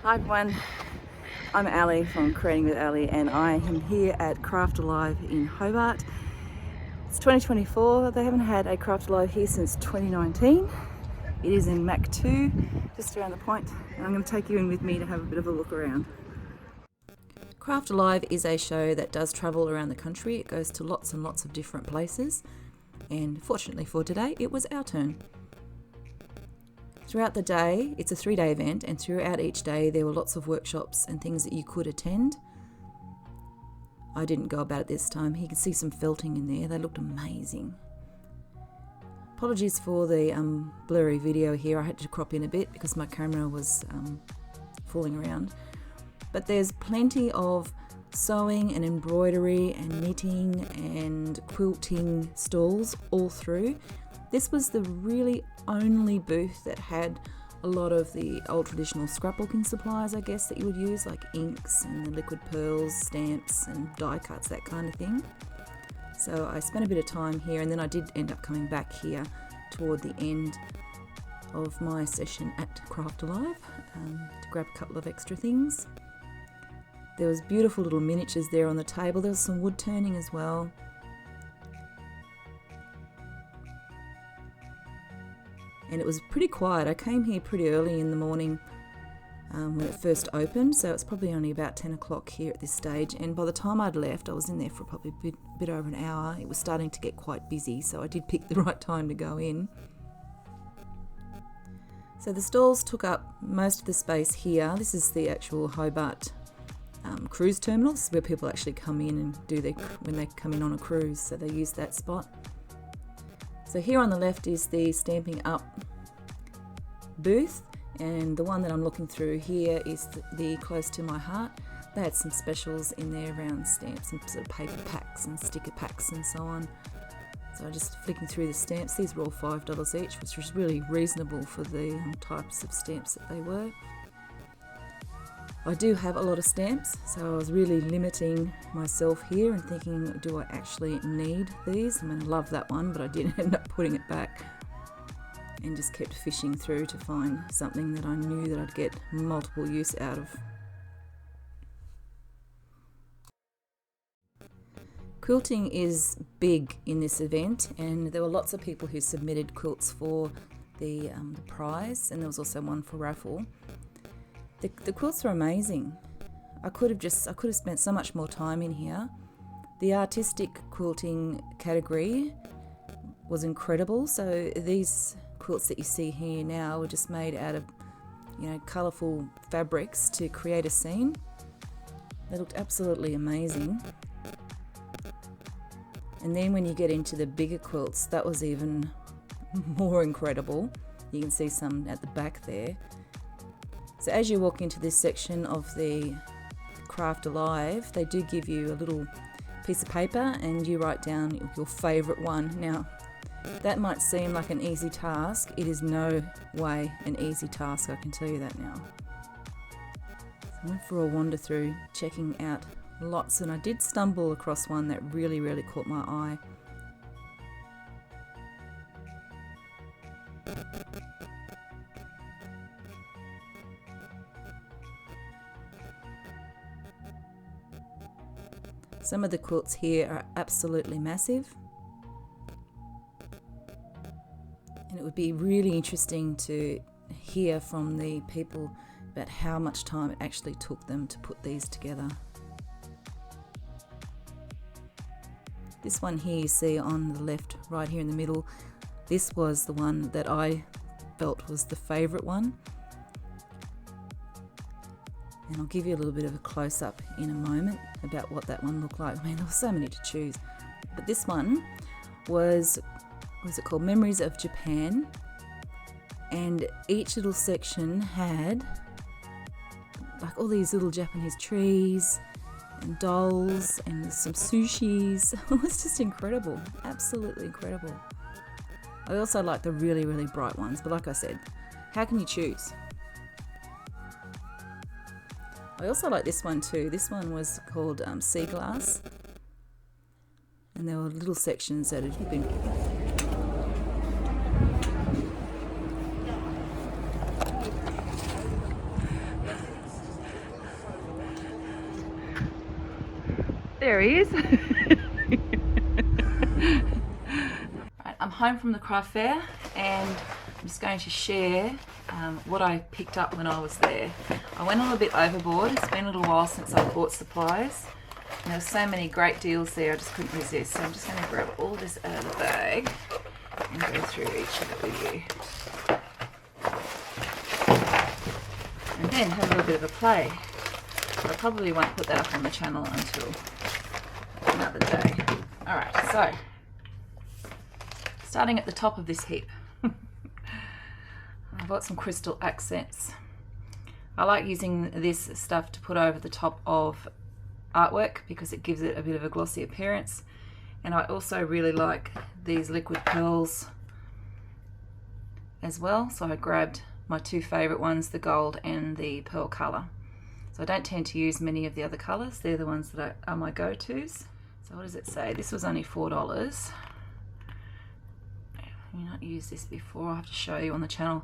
Hi everyone, I'm Ali from Creating with Ali and I am here at Craft Alive in Hobart. It's 2024, they haven't had a Craft Alive here since 2019. It is in Mac 2, just around the point, and I'm going to take you in with me to have a bit of a look around. Craft Alive is a show that does travel around the country. It goes to lots and lots of different places, and fortunately for today, it was our turn. Throughout the day, it's a 3-day event, and throughout each day there were lots of workshops and things that you could attend. I didn't go about it this time. You can see some felting in there. They looked amazing. Apologies for the blurry video here. I had to crop in a bit because my camera was falling around. But there's plenty of sewing and embroidery and knitting and quilting stalls all through. This was the really only booth that had a lot of the old traditional scrapbooking supplies, I guess, that you would use, like inks and the liquid pearls, stamps and die cuts, that kind of thing. So I spent a bit of time here, and then I did end up coming back here toward the end of my session at Craft Alive to grab a couple of extra things. There was beautiful little miniatures there on the table. There was some wood turning as well. And it was pretty quiet. I came here pretty early in the morning when it first opened, so it's probably only about 10 o'clock here at this stage, and by the time I'd left, I was in there for probably a bit over an hour. It was starting to get quite busy, so I did pick the right time to go in. So the stalls took up most of the space here. This is the actual Hobart cruise terminal. This is where people actually come in and do when they come in on a cruise, so they use that spot. So here on the left is the Stamping Up booth, and the one that I'm looking through here is the Close to My Heart. They had some specials in there around stamps and sort of paper packs and sticker packs and so on. So I'm just flicking through the stamps. These were all $5 each, which was really reasonable for the types of stamps that they were. I do have a lot of stamps, so I was really limiting myself here and thinking, do I actually need these? I mean, I love that one, but I did end up putting it back and just kept fishing through to find something that I knew that I'd get multiple use out of. Quilting is big in this event, and there were lots of people who submitted quilts for the prize, and there was also one for raffle. The quilts are amazing. I could have spent so much more time in here. The artistic quilting category was incredible. So these quilts that you see here now were just made out of, colourful fabrics to create a scene. They looked absolutely amazing. And then when you get into the bigger quilts, that was even more incredible. You can see some at the back there. So as you walk into this section of the Craft Alive, they do give you a little piece of paper and you write down your favourite one. Now, that might seem like an easy task. It is no way an easy task, I can tell you that now. So I went for a wander through, checking out lots, and I did stumble across one that really, really caught my eye. Some of the quilts here are absolutely massive, and it would be really interesting to hear from the people about how much time it actually took them to put these together. This one here you see on the left, right here in the middle, this was the one that I felt was the favourite one. And I'll give you a little bit of a close-up in a moment about what that one looked like. I mean, there were so many to choose. But this one was, what was it called? Memories of Japan. And each little section had like all these little Japanese trees and dolls and some sushis. It was just incredible. Absolutely incredible. I also like the really, really bright ones. But like I said, how can you choose? I also like this one too. This one was called Sea Glass, and there were little sections that had been There he is. Right, I'm home from the craft fair and I'm just going to share what I picked up when I was there. I went a little bit overboard. It's been a little while since I bought supplies. And there were so many great deals there, I just couldn't resist. So I'm just going to grab all this out of the bag and go through each of it with you. And then have a little bit of a play. I probably won't put that up on the channel until another day. Alright, so starting at the top of this heap. I bought some crystal accents. I like using this stuff to put over the top of artwork because it gives it a bit of a glossy appearance. And I also really like these liquid pearls as well, so I grabbed my two favourite ones, the gold and the pearl colour. So I don't tend to use many of the other colours, they're the ones that are my go-tos. So what does it say? This was only $4. I've not used this before, I'll have to show you on the channel.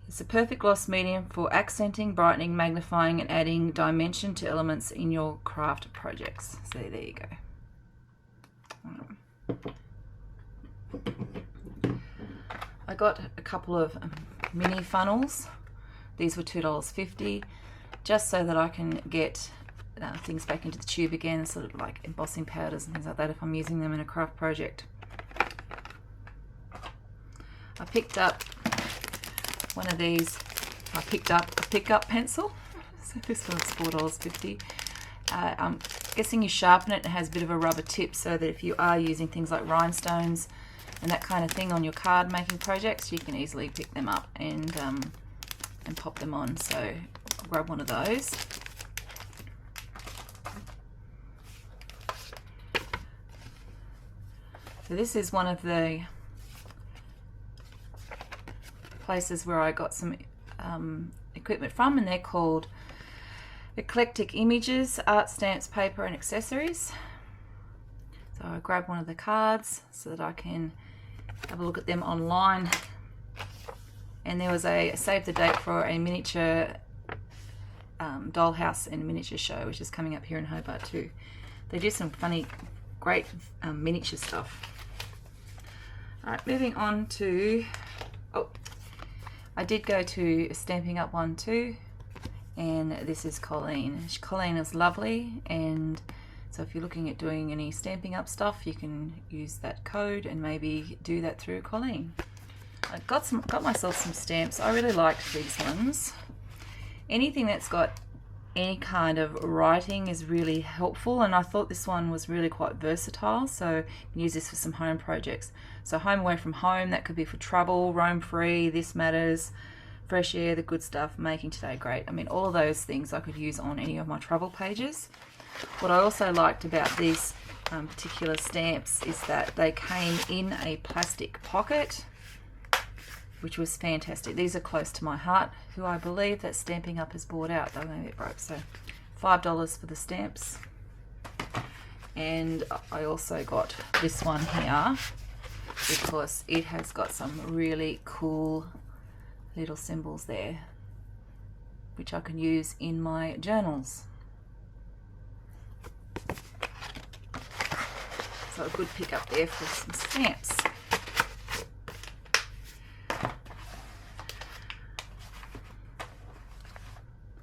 It's a perfect gloss medium for accenting, brightening, magnifying and adding dimension to elements in your craft projects. So there you go. I got a couple of mini funnels. These were $2.50, just so that I can get things back into the tube again, sort of like embossing powders and things like that if I'm using them in a craft project. I picked up one of these. I picked up a pickup pencil. So this one's $4.50. I'm guessing you sharpen it. It has a bit of a rubber tip so that if you are using things like rhinestones and that kind of thing on your card making projects, you can easily pick them up and pop them on. So I'll grab one of those. So this is one of the places where I got some equipment from, and they're called Eclectic Images, Art Stamps, Paper and Accessories. So I grabbed one of the cards so that I can have a look at them online. And there was a save the date for a miniature dollhouse and miniature show, which is coming up here in Hobart too. They do some funny, great miniature stuff. Alright, moving on to, I did go to Stamping Up one too, and this is Colleen. Colleen is lovely, and so if you're looking at doing any Stamping Up stuff, you can use that code and maybe do that through Colleen. I got myself some stamps. I really liked these ones. Anything that's got any kind of writing is really helpful, and I thought this one was really quite versatile, so you can use this for some home projects. So home away from home, that could be for travel, roam free, this matters, fresh air, the good stuff, making today great. I mean, all of those things I could use on any of my travel pages. What I also liked about these particular stamps is that they came in a plastic pocket, which was fantastic. These are close to my heart, who I believe that Stamping Up has bought out. They maybe it broke, so $5 for the stamps. And I also got this one here because it has got some really cool little symbols there, which I can use in my journals. So a good pick up there for some stamps.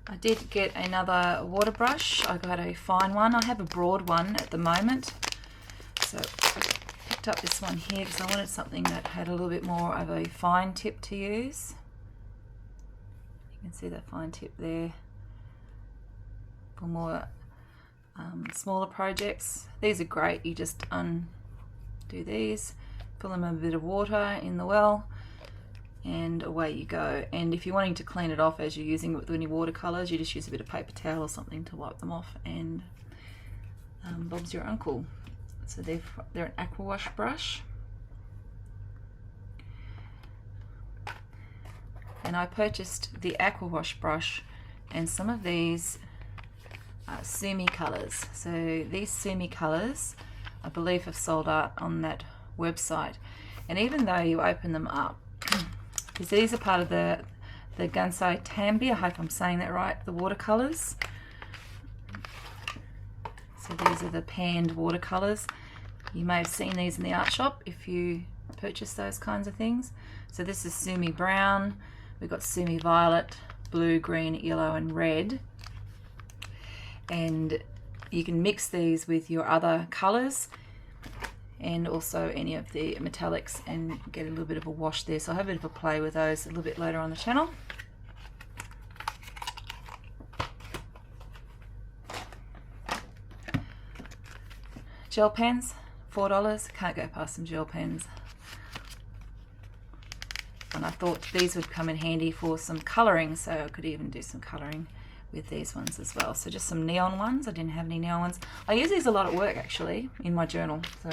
I did get another water brush. I got a fine one. I have a broad one at the moment. So I picked up this one here because I wanted something that had a little bit more of a fine tip to use. You can see that fine tip there for more smaller projects. These are great. You just undo these, fill them with a bit of water in the well, and away you go. And if you're wanting to clean it off as you're using it with any watercolors, you just use a bit of paper towel or something to wipe them off, and Bob's your uncle. So they're an aqua wash brush, and I purchased the aqua wash brush and some of these Sumi colors. So these Sumi colors I believe have sold out on that website, and even though you open them up, because these are part of the Gansai Tambi, I hope I'm saying that right, the watercolors. So these are the panned watercolours. You may have seen these in the art shop if you purchase those kinds of things. So this is Sumi Brown, we've got Sumi Violet, blue, green, yellow and red. And you can mix these with your other colours and also any of the metallics and get a little bit of a wash there. So I'll have a bit of a play with those a little bit later on the channel. Gel pens, $4. Can't go past some gel pens. And I thought these would come in handy for some colouring, so I could even do some colouring with these ones as well. So just some neon ones. I didn't have any neon ones. I use these a lot at work actually in my journal, so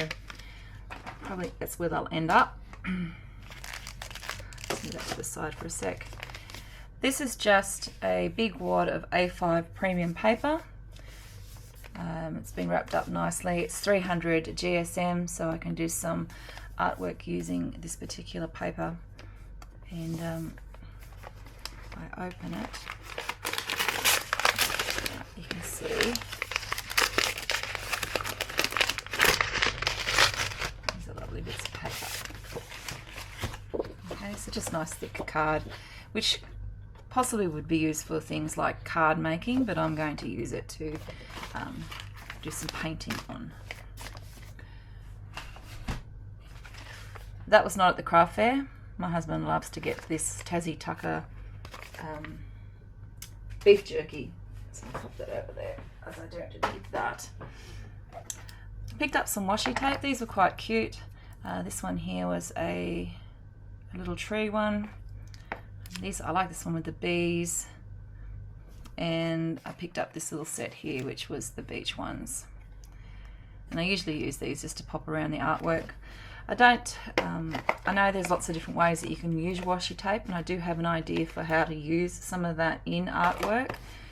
probably that's where they'll end up. Let's move that to the side for a sec. This is just a big wad of A5 premium paper. It's been wrapped up nicely. It's 300 GSM, so I can do some artwork using this particular paper. And I open it, you can see these are lovely bits of paper. Okay, so just nice thick card, which possibly would be used for things like card making, but I'm going to use it to do some painting on. That was not at the craft fair. My husband loves to get this Tassie Tucker beef jerky. So I'll pop that over there as I don't need that. Picked up some washi tape. These were quite cute. This one here was a little tree one. I like this one with the bees. And I picked up this little set here, which was the beach ones. And I usually use these just to pop around the artwork. I know there's lots of different ways that you can use washi tape, and I do have an idea for how to use some of that in artwork,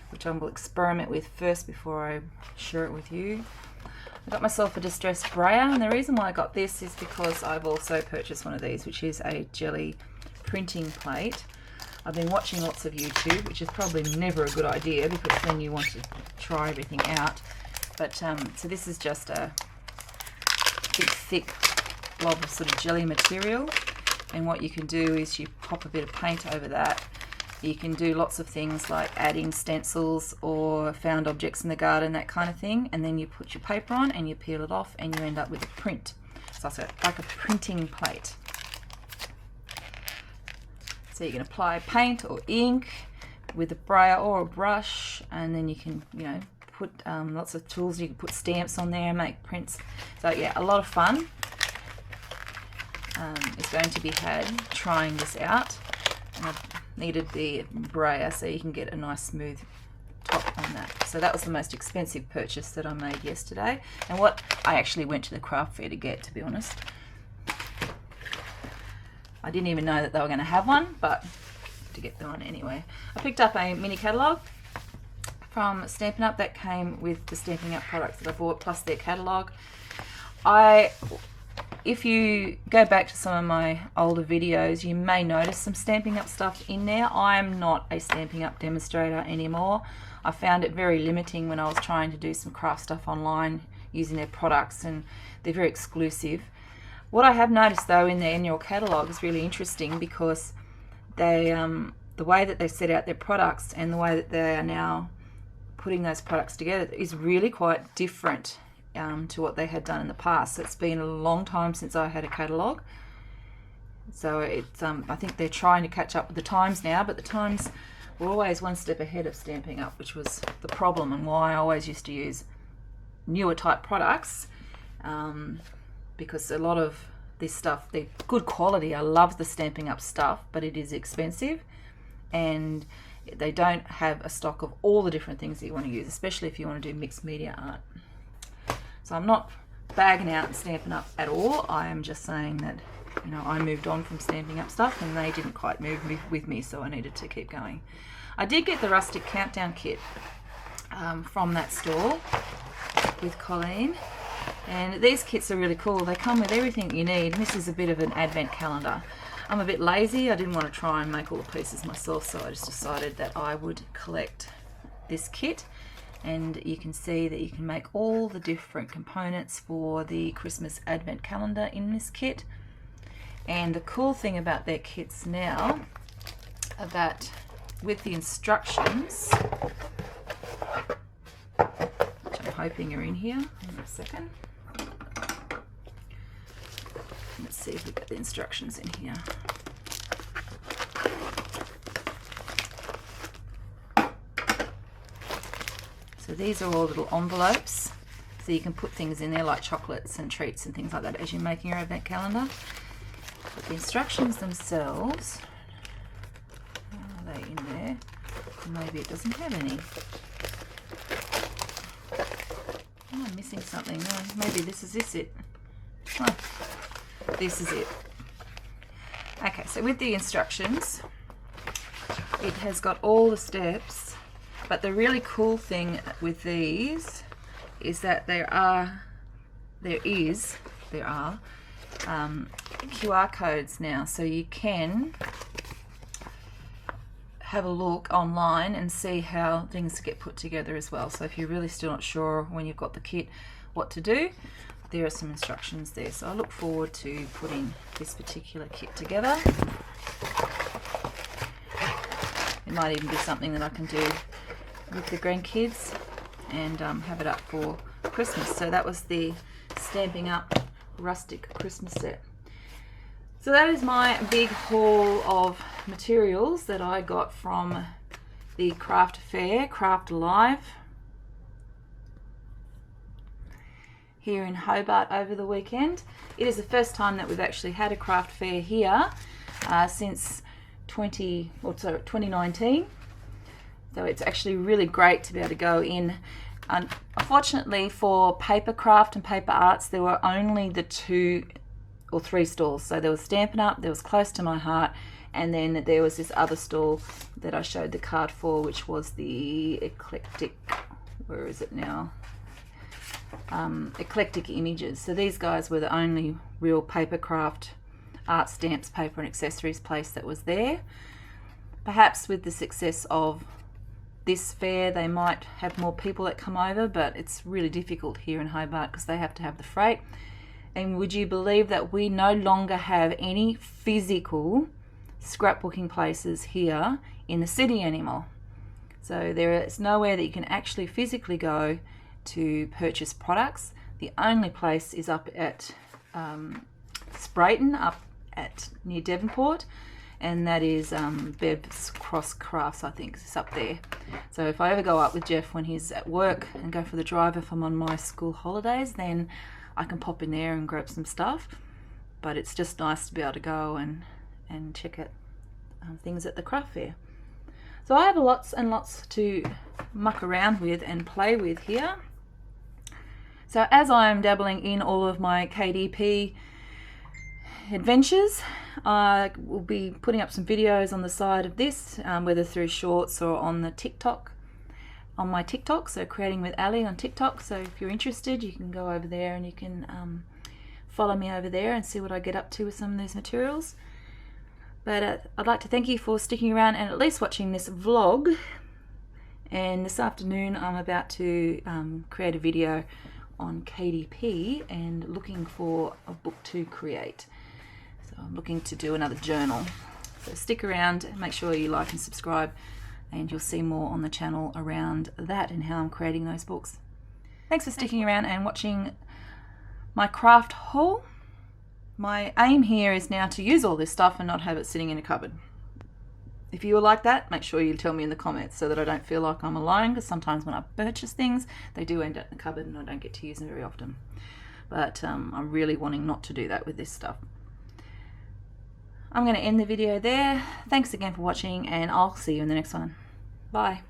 which I will experiment with first before I share it with you. I got myself a distressed brayer, and the reason why I got this is because I've also purchased one of these, which is a jelly printing plate. I've been watching lots of YouTube, which is probably never a good idea because then you want to try everything out. But so this is just a big thick blob of sort of jelly material, and what you can do is you pop a bit of paint over that. You can do lots of things like adding stencils or found objects in the garden, that kind of thing, and then you put your paper on and you peel it off and you end up with a print. So it's like a printing plate. So you can apply paint or ink with a brayer or a brush, and then you can, put lots of tools. You can put stamps on there and make prints. So yeah, a lot of fun is going to be had trying this out. And I've needed the brayer so you can get a nice smooth top on that. So that was the most expensive purchase that I made yesterday, and what I actually went to the craft fair to get, to be honest. I didn't even know that they were going to have one, but to get one anyway. I picked up a mini catalogue from Stampin' Up! That came with the Stampin' Up! Products that I bought, plus their catalogue. If you go back to some of my older videos, you may notice some Stampin' Up! Stuff in there. I'm not a Stampin' Up! Demonstrator anymore. I found it very limiting when I was trying to do some craft stuff online using their products, and they're very exclusive. What I have noticed though in their annual catalogue is really interesting, because they, the way that they set out their products and the way that they are now putting those products together is really quite different to what they had done in the past. So it's been a long time since I had a catalogue. So it's I think they're trying to catch up with the times now, but the times were always one step ahead of Stampin' Up!, which was the problem, and why I always used to use newer type products. Because a lot of this stuff, they're good quality. I love the Stampin' Up! Stuff, but it is expensive, and they don't have a stock of all the different things that you want to use, especially if you want to do mixed media art. So I'm not bagging out Stampin' Up! At all. I am just saying that, I moved on from Stampin' Up! Stuff, and they didn't quite move with me, so I needed to keep going. I did get the Rustic Countdown kit from that store with Colleen. And these kits are really cool. They come with everything you need. This is a bit of an advent calendar. I'm a bit lazy. I didn't want to try and make all the pieces myself, so I just decided that I would collect this kit. and you can see that you can make all the different components for the Christmas advent calendar in this kit. And the cool thing about their kits now are that with the instructions, which I'm hoping are in here in a second. Let's see if we've got the instructions in here. So these are all little envelopes, so you can put things in there like chocolates and treats and things like that as you're making your advent calendar. But the instructions themselves, are they in there? Maybe it doesn't have any. Oh, I'm missing something. No, maybe this is it. Oh, this is it. Okay, so with the instructions, it has got all the steps, but the really cool thing with these is that there are QR codes now, so you can have a look online and see how things get put together as well. So if you're really still not sure when you've got the kit what to do, there are some instructions there. So I look forward to putting this particular kit together. It might even be something that I can do with the grandkids and have it up for Christmas. So that was the Stamping Up Rustic Christmas set. So that is my big haul of materials that I got from the craft fair, Craft Alive, here in Hobart over the weekend. It is the first time that we've actually had a craft fair here since 2019. So it's actually really great to be able to go in. Unfortunately for paper craft and paper arts, there were only the 2 or 3 stalls. So there was Stampin' Up, there was Close to My Heart, and then there was this other stall that I showed the card for, which was the Eclectic, where is it now? Eclectic Images. So these guys were the only real paper craft, art, stamps, paper and accessories place that was there. Perhaps with the success of this fair they might have more people that come over, but it's really difficult here in Hobart because they have to have the freight. And would you believe that we no longer have any physical scrapbooking places here in the city anymore? So there is nowhere that you can actually physically go to purchase products. The only place is up at Sprayton, up at near Devonport, and that is Bev's Cross Crafts, I think. It's up there. So if I ever go up with Jeff when he's at work and go for the drive, if I'm on my school holidays, then I can pop in there and grab some stuff. But it's just nice to be able to go and check out things at the craft fair. So I have lots and lots to muck around with and play with here. So as I'm dabbling in all of my KDP adventures, I will be putting up some videos on the side of this, whether through shorts or on the TikTok, on my TikTok, so Creating with Ali on TikTok. So if you're interested, you can go over there and you can follow me over there and see what I get up to with some of these materials. But I'd like to thank you for sticking around and at least watching this vlog. And this afternoon I'm about to create a video on KDP and looking for a book to create. So I'm looking to do another journal. So stick around, make sure you like and subscribe, and you'll see more on the channel around that and how I'm creating those books. Thanks for sticking around and watching my craft haul. My aim here is now to use all this stuff and not have it sitting in a cupboard. If you were like that, make sure you tell me in the comments so that I don't feel like I'm alone, because sometimes when I purchase things, they do end up in the cupboard and I don't get to use them very often. But I'm really wanting not to do that with this stuff. I'm going to end the video there. Thanks again for watching, and I'll see you in the next one. Bye.